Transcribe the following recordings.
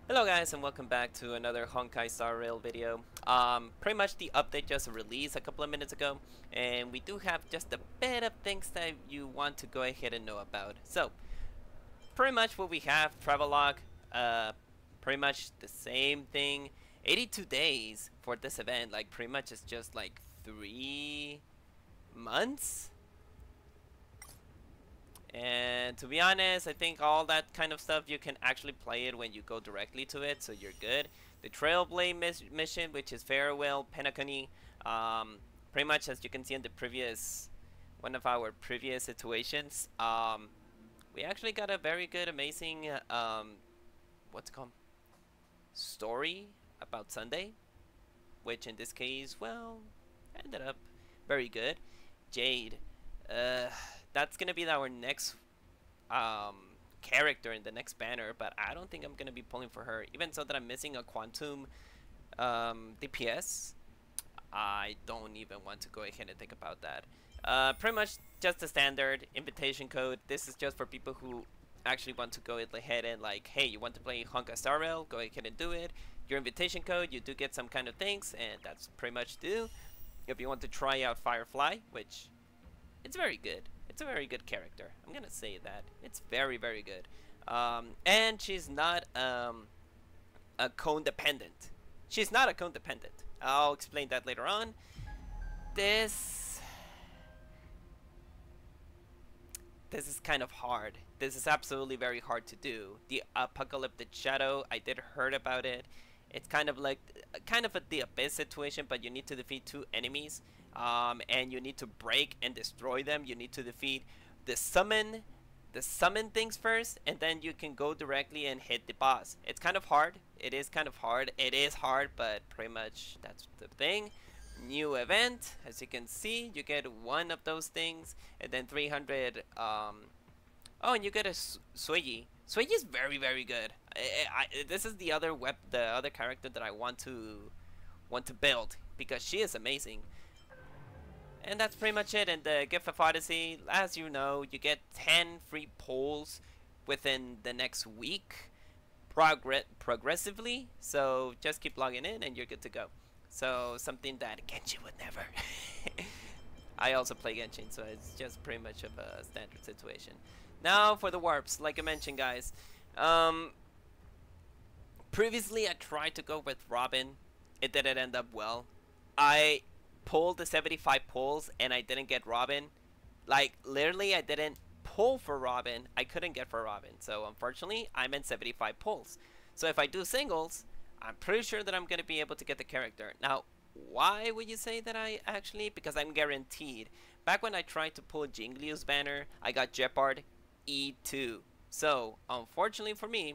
Hello guys and welcome back to another Honkai Star Rail video. Pretty much the update just released a couple of minutes ago, and we do have just a bit of things that you want to go ahead and know about. So, pretty much what we have, Travelogue, pretty much the same thing. 82 days for this event, like pretty much it's just like 3 months? And to be honest, I think all that kind of stuff you can actually play it when you go directly to it, so you're good. The Trailblade mission, which is Farewell Penacony, pretty much as you can see in the previous one of our previous situations, we actually got a very good, amazing, what's it called, story about Sunday, which in this case, well, ended up very good. Jade. That's gonna be our next character in the next banner, but I don't think I'm gonna be pulling for her. Even so that I'm missing a quantum DPS, I don't even want to go ahead and think about that. Pretty much just the standard invitation code. This is just for people who actually want to go ahead and like, hey, you want to play Honkai Star Rail, go ahead and do it. Your invitation code, you do get some kind of things, and that's pretty much due. If you want to try out Firefly, which it's very good. It's a very good character. I'm gonna say that. It's very, very good. And she's not a cone dependent. She's not a cone dependent. I'll explain that later on. This is kind of hard. This is absolutely very hard to do. The Apocalyptic Shadow, I did heard about it. It's kind of like the Abyss situation, but you need to defeat 2 enemies. And you need to break and destroy them. You need to defeat the summon things first, and then you can go directly and hit the boss. It's kind of hard. It is kind of hard. It is hard, but pretty much that's the thing. New event, as you can see, you get 1 of those things, and then 300. Oh, and you get a Sueyi. Sueyi is very, very good. This is the other character that I want to build because she is amazing. And that's pretty much it. And the Gift of Odyssey, as you know, you get 10 free pulls within the next week, progressively. So just keep logging in and you're good to go. So something that Genshin would never. I also play Genshin, so it's just pretty much of a standard situation. Now for the warps, like I mentioned, guys. Previously I tried to go with Robin. It didn't end up well. I pulled the 75 pulls and I didn't get Robin. Like literally I didn't pull for Robin. I couldn't get for Robin. So unfortunately I'm in 75 pulls. So if I do singles, I'm pretty sure that I'm going to be able to get the character. Now why would you say that I actually? Because I'm guaranteed. Back when I tried to pull Jingliu's banner, I got Jeopard E2. So unfortunately for me,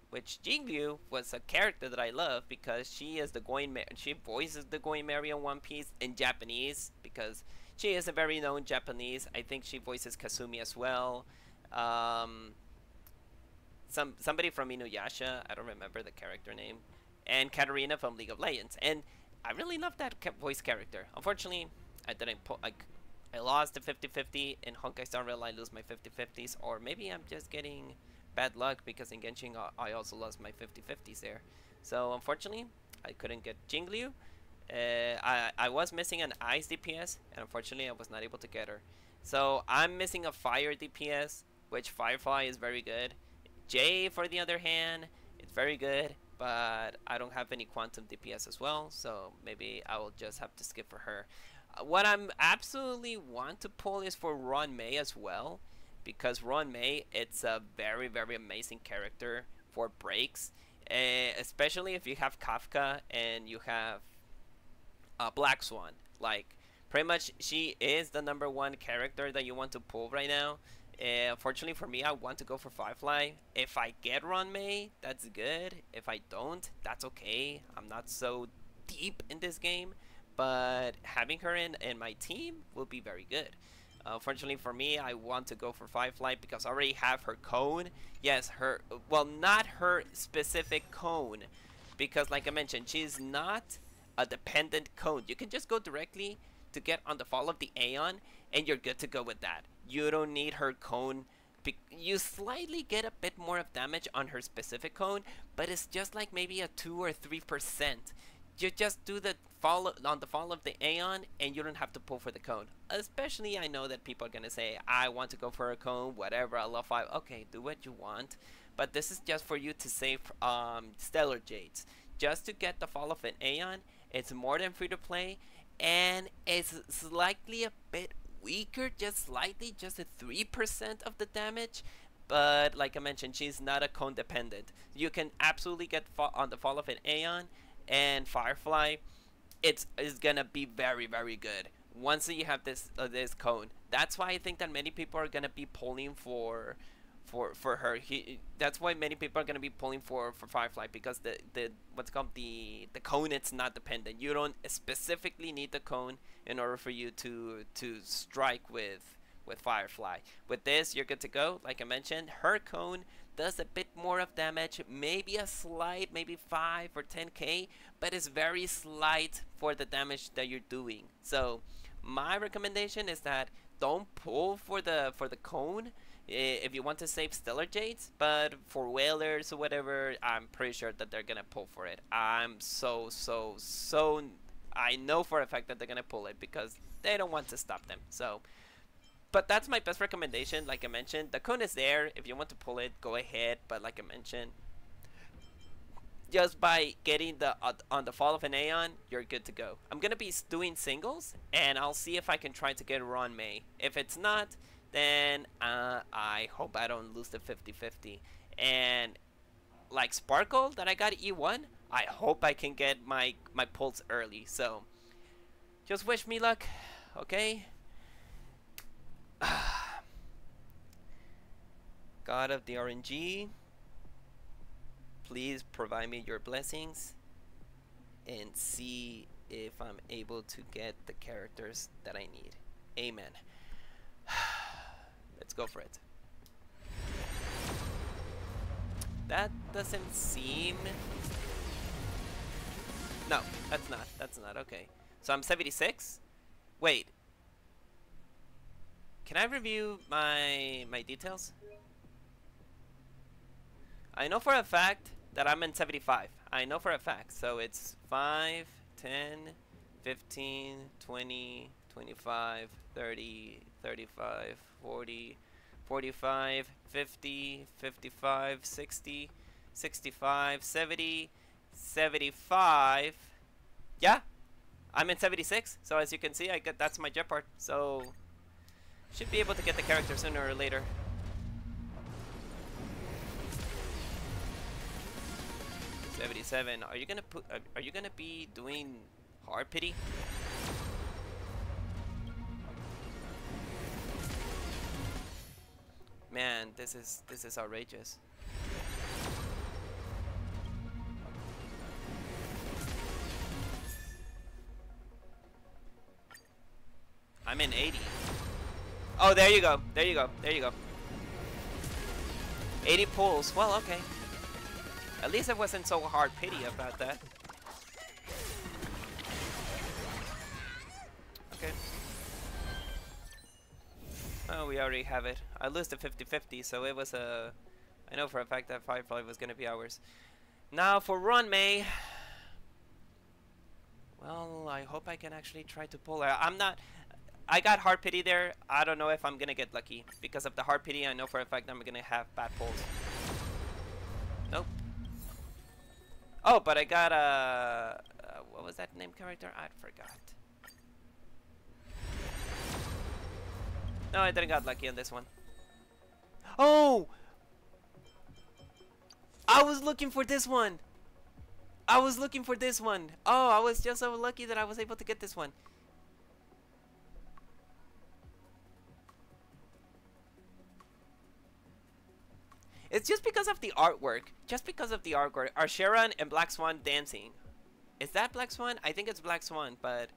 which Jingliu was a character that I love because she is she voices the Going Mary in One Piece in Japanese because she is a very known Japanese. I think she voices Kasumi as well. Somebody from Inuyasha, I don't remember the character name, and Katarina from League of Legends. And I really love that voice character. Unfortunately, I didn't pull. I lost the 50-50 in Honkai Star Rail. I lose my 50-50s, or maybe I'm just getting bad luck because in Genshin I also lost my 50-50s there. So unfortunately I couldn't get Jingliu. I was missing an ice DPS and unfortunately I was not able to get her. So I'm missing a fire DPS, which Firefly is very good. Jay, for the other hand, it's very good, but I don't have any quantum DPS as well, so maybe I will just have to skip for her. What I'm absolutely want to pull is for Ron May as well, because Ron May, it's a very, very amazing character for breaks, especially if you have Kafka and you have Black Swan. Like, pretty much she is the #1 character that you want to pull right now. Unfortunately for me, I want to go for Firefly. If I get Ron May, that's good. If I don't, that's okay. I'm not so deep in this game, but having her in my team will be very good. Fortunately for me, I want to go for Firefly because I already have her cone. Yes, well, not her specific cone, because like I mentioned, she's not a dependent cone. You can just go directly to get on the Fall of the Aeon, and you're good to go with that. You don't need her cone You slightly get a bit more of damage on her specific cone, but it's just like maybe a 2 or 3%. You just do the fall on the fall of the Aeon, and you don't have to pull for the cone. Especially, I know that people are gonna say, I want to go for a cone, whatever, I love 5. Okay, do what you want, but this is just for you to save Stellar Jades. Just to get the fall of an Aeon, it's more than free to play, and it's slightly a bit weaker, just slightly, just a 3% of the damage. But like I mentioned, she's not a cone dependent. You can absolutely get on the fall of an Aeon, and Firefly, it's gonna be very, very good once you have this cone. That's why I think that many people are gonna be pulling for her. That's why many people are gonna be pulling for Firefly, because the what's called the cone, it's not dependent. You don't specifically need the cone in order for you to strike with Firefly. With this, you're good to go. Like I mentioned, her cone does a bit more of damage, maybe a slight, maybe 5 or 10k, but it's very slight for the damage that you're doing. So my recommendation is that don't pull for the cone if you want to save Stellar Jades, but for whalers or whatever, I'm pretty sure that they're gonna pull for it. I'm so I know for a fact that they're gonna pull it because they don't want to stop them. So, but that's my best recommendation. Like I mentioned, the cone is there. If you want to pull it, go ahead. But like I mentioned, just by getting the on the fall of an Aeon, you're good to go. I'm gonna be doing singles, and I'll see if I can try to get Ron May. If it's not, then I hope I don't lose the 50-50. And like Sparkle that I got E1, I hope I can get my pulls early. So just wish me luck, okay? God of the RNG, please provide me your blessings and see if I'm able to get the characters that I need. Amen. Let's go for it. That doesn't seem... No, that's not. That's not. Okay. So I'm 76? Wait. Can I review my details? I know for a fact that I'm in 75. I know for a fact. So it's 5, 10, 15, 20, 25, 30, 35, 40, 45, 50, 55, 60, 65, 70, 75. Yeah, I'm in 76. So as you can see, that's my jet part. So should be able to get the character sooner or later. Are you gonna put? Are you gonna be doing hard pity? Man, this is outrageous. I'm in 80. Oh, there you go. There you go. There you go. 80 pulls. Well, okay. At least it wasn't so hard pity about that. Okay. Oh, we already have it. I lose the 50-50, so it was a... I know for a fact that Firefly was going to be ours. Now for Run May. Well, I hope I can actually try to pull her. I'm not... I got hard pity there. I don't know if I'm going to get lucky. Because of the hard pity, I know for a fact I'm going to have bad pulls. Nope. Oh, but I got a... what was that name character? I forgot. No, I didn't got lucky on this one. Oh! I was looking for this one! I was looking for this one! Oh, I was just so lucky that I was able to get this one. It's just because of the artwork. Just because of the artwork. Are Sharon and Black Swan dancing? Is that Black Swan? I think it's Black Swan, but...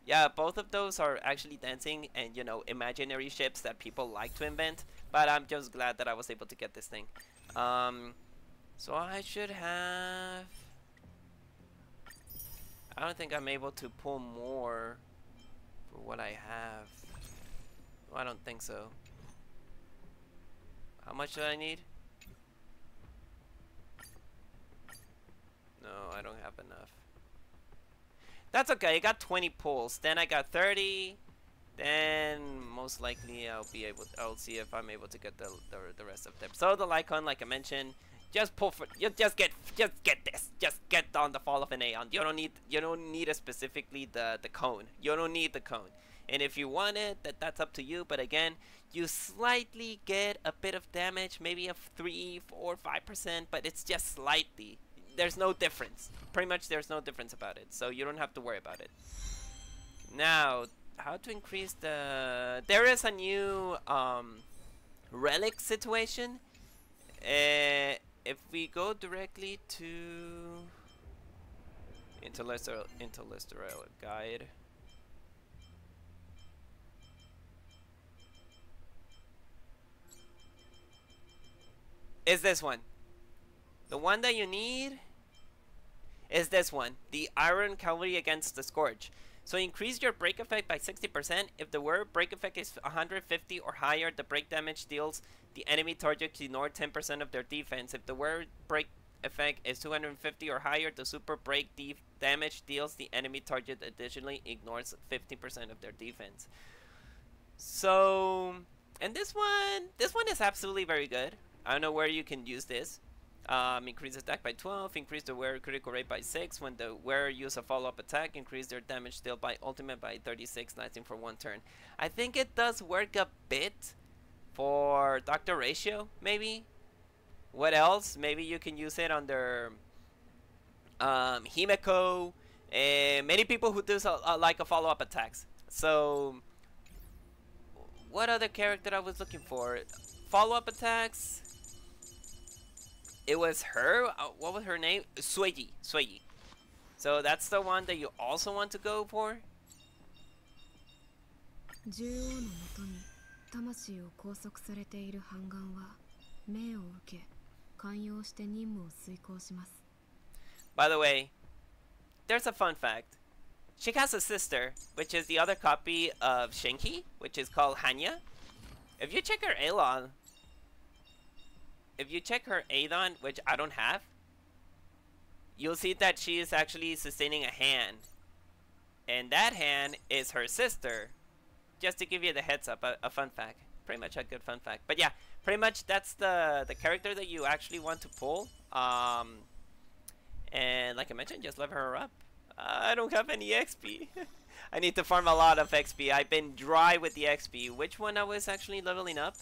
yeah, both of those are actually dancing and, you know, imaginary ships that people like to invent. But I'm just glad that I was able to get this thing. So I should have... I don't think I'm able to pull more for what I have. Well, I don't think so. How much do I need? No, I don't have enough. That's okay. I got 20 pulls. Then I got 30. Then most likely I'll see if I'm able to get the rest of them. So the Lycon, like I mentioned, just pull for just get this. Just get on the Fall of an Aeon. You don't need it specifically the cone. You don't need the cone. And if you want it, that's up to you. But again, you slightly get a bit of damage, maybe a 3, 4, 5%, but it's just slightly. There's no difference. Pretty much there's no difference about it. So you don't have to worry about it. Now, how to increase the... There is a new relic situation. If we go directly to Intellectual Guide. Is this one. The one that you need is this one. The Iron Cavalry against the Scourge. So increase your break effect by 60%. If the word break effect is 150 or higher, the break damage deals the enemy target to ignore 10% of their defense. If the word break effect is 250 or higher, the super break damage deals the enemy target additionally ignores 50% of their defense. So, and this one is absolutely very good. I don't know where you can use this. Increase attack by 12, increase the wearer critical rate by 6. When the wearer use a follow-up attack, increase their damage dealt by ultimate by 36, lasting for 1 turn. I think it does work a bit for Dr. Ratio, maybe. What else? Maybe you can use it under Himeko, and many people who do like a follow-up attacks. So, what other character I was looking for? Follow-up attacks. It was her. What was her name? Sueji. So that's the one that you also want to go for. By the way, there's a fun fact. She has a sister, which is the other copy of Shenki, which is called Hanya. If you check her Eidon, which I don't have, you'll see that she is actually sustaining a hand. And that hand is her sister. Just to give you the heads up, a fun fact. Pretty much a good fun fact. But yeah, pretty much that's the character that you actually want to pull. And like I mentioned, just level her up. I don't have any XP. I need to farm a lot of XP. I've been dry with the XP. Which one I was actually leveling up?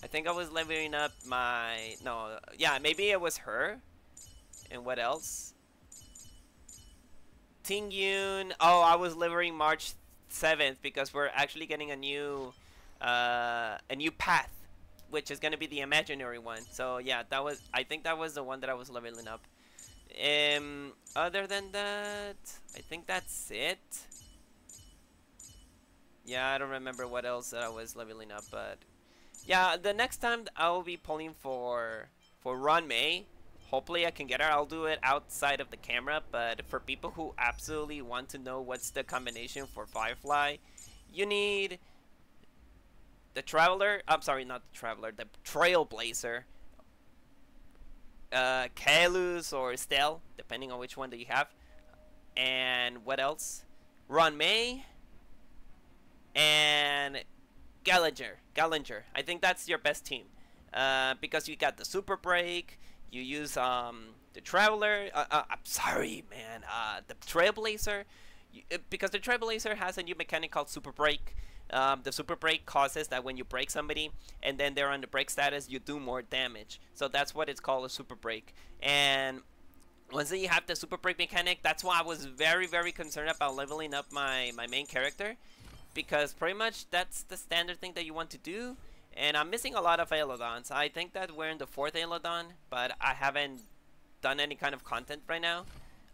I think I was leveling up my... No, yeah, maybe it was her. And what else? Tingyun. Oh, I was leveling March 7th because we're actually getting a new path, which is going to be the imaginary one. So yeah, I think that was the one that I was leveling up. Other than that, I think that's it. Yeah, I don't remember what else that I was leveling up, but yeah, the next time I will be pulling for Ron May. Hopefully I can get her. I'll do it outside of the camera, but for people who absolutely want to know what's the combination for Firefly, you need the Traveler. I'm sorry, not the Traveler, the Trailblazer. Kaelus or Estelle, depending on which one that you have. And what else? Ron May and Gallinger. I think that's your best team. Because you got the Super Break, you use the Traveler. I'm sorry, man. The Trailblazer, because the Trailblazer has a new mechanic called Super Break. The Super Break causes that when you break somebody and then they're on the break status, you do more damage. So that's what it's called, a Super Break. And once you have the Super Break mechanic, that's why I was very, very concerned about leveling up my main character. Because pretty much that's the standard thing that you want to do. And I'm missing a lot of Aelodons. I think that we're in the 4th Aelodon, but I haven't done any kind of content right now.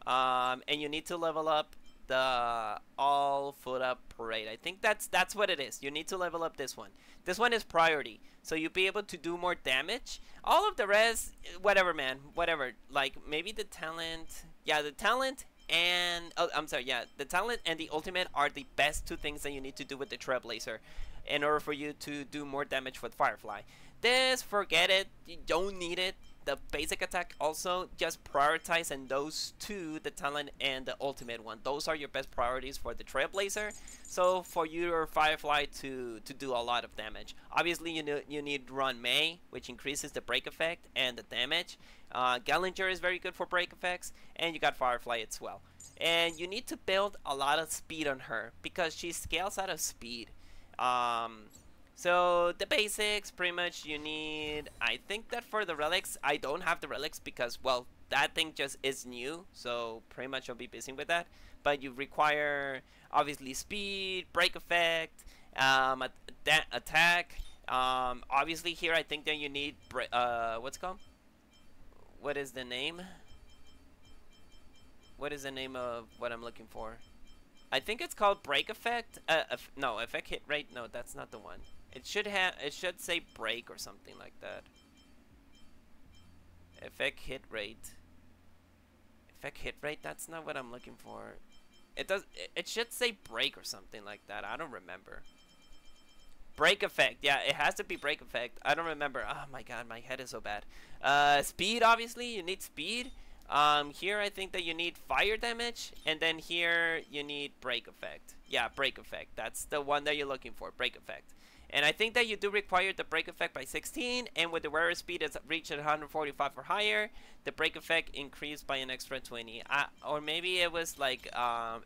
And you need to level up the all foot up parade. I think that's what it is. You need to level up this one. This one is priority, so you'll be able to do more damage. All of the rest, whatever, man, whatever. Like maybe the talent. Yeah, the talent and the talent and the ultimate are the best 2 things that you need to do with the Trailblazer in order for you to do more damage with Firefly. This, forget it. You don't need it. The basic attack also, just prioritize in those two, the talent and the ultimate one. Those are your best priorities for the Trailblazer. So for your Firefly to do a lot of damage. Obviously you need Run May, which increases the break effect and the damage. Gallinger is very good for break effects, and you got Firefly as well. And you need to build a lot of speed on her because she scales out of speed. So the basics, pretty much you need, I think that for the relics, I don't have the relics because, well, that thing just is new, so pretty much I'll be busy with that. But you require, obviously, speed, break effect, attack. Obviously here I think that you need, what's it called? What is the name? What is the name of what I'm looking for? I think it's called break effect. No, effect hit rate. No, that's not the one. It should say break or something like that. Effect hit rate. Effect hit rate. That's not what I'm looking for. It should say break or something like that. I don't remember. Break effect. Yeah, it has to be break effect. I don't remember. Oh my god, my head is so bad. Speed. Obviously, you need speed. Here I think that you need fire damage, and then here you need break effect. Yeah, break effect. That's the one that you're looking for. Break effect. And I think that you do require the break effect by 16, and with the wearer speed is reached at 145 or higher, the break effect increased by an extra 20. Or maybe it was like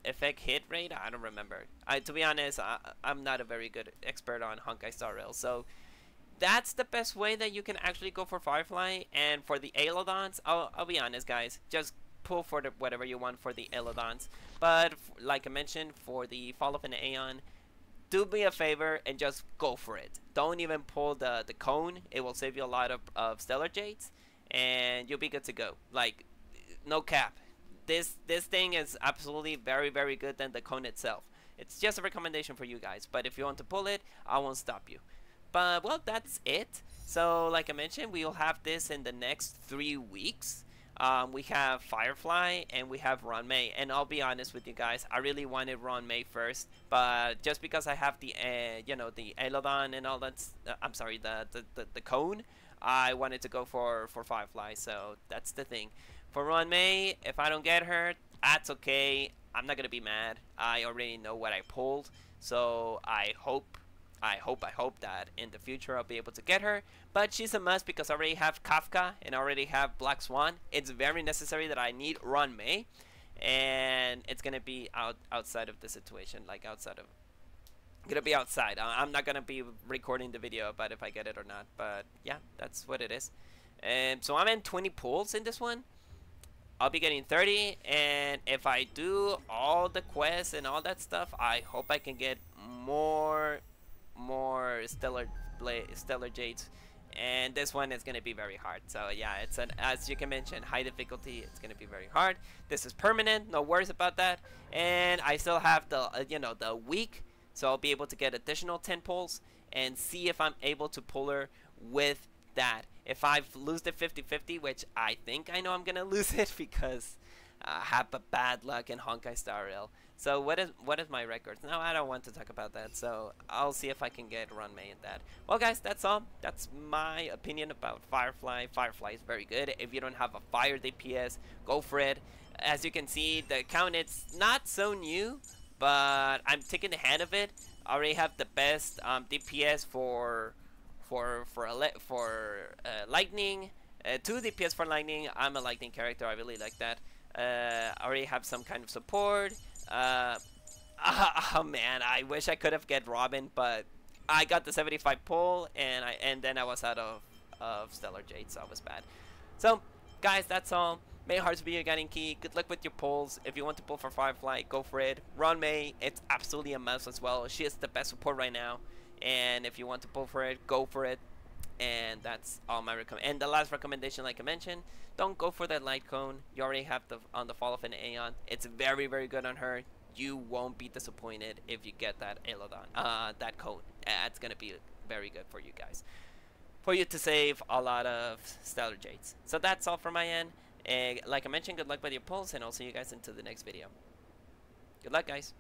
effect hit rate. I don't remember. To be honest, I'm not a very good expert on Honkai Star Rail, so that's the best way that you can actually go for Firefly. And for the Alodons, I'll be honest, guys, just pull for whatever you want for the Alodons. But like I mentioned, for the Fall of an Aeon, do me a favor and just go for it. Don't even pull the cone. It will save you a lot of Stellar Jades, and you'll be good to go. Like, no cap. This thing is absolutely very, very good than the cone itself. It's just a recommendation for you guys. But if you want to pull it, I won't stop you. But, well, that's it. So, like I mentioned, we will have this in the next 3 weeks. We have Firefly and we have Ron May, and I'll be honest with you guys, I really wanted Ron May first, but just because I have the you know, the Elodon and all that, I'm sorry, the cone, I wanted to go for Firefly. So that's the thing. For Ron May, if I don't get her, that's okay. I'm not gonna be mad. I already know what I pulled, so I hope that in the future I'll be able to get her. But she's a must because I already have Kafka and I already have Black Swan. It's very necessary that I need Ron May, and it's gonna be outside of the situation, like outside of. Gonna be outside. I'm not gonna be recording the video about if I get it or not. But yeah, that's what it is. And so I'm in 20 pulls in this one. I'll be getting 30, and if I do all the quests and all that stuff, I hope I can get more stellar Jades, and this one is gonna be very hard. So yeah, it's an, as you can mention, high difficulty. It's gonna be very hard. This is permanent, no worries about that. And I still have the you know, the week, so I'll be able to get additional 10 pulls and see if I'm able to pull her with that. If I lose the 50-50, which I think I know I'm gonna lose it because I have a bad luck in Honkai Star Rail. So what is my record? No, I don't want to talk about that. So I'll see if I can get Run May in that. Well, guys, that's all. That's my opinion about Firefly. Firefly is very good. If you don't have a fire DPS, go for it. As you can see, the account, it's not so new, but I'm taking the hand of it. I already have the best DPS for lightning. 2 DPS for lightning. I'm a lightning character. I really like that. I already have some kind of support. Oh man, I wish I could have get Robin, but I got the 75 pull, and then I was out of Stellar Jade, so I was bad. So guys, that's all. May hearts be your guiding key. Good luck with your pulls. If you want to pull for Firefly, go for it. Ron May, it's absolutely a must as well. She is the best support right now, and if you want to pull for it, go for it. And that's all my and the last recommendation, like I mentioned, don't go for that light cone. You already have on the Fall of an Aeon. It's very, very good on her. You won't be disappointed if you get that Elodon, that cone. It's gonna be very good for you guys, for you to save a lot of Stellar Jades. So that's all from my end. Like I mentioned, good luck with your pulls, and I'll see you guys into the next video. Good luck, guys.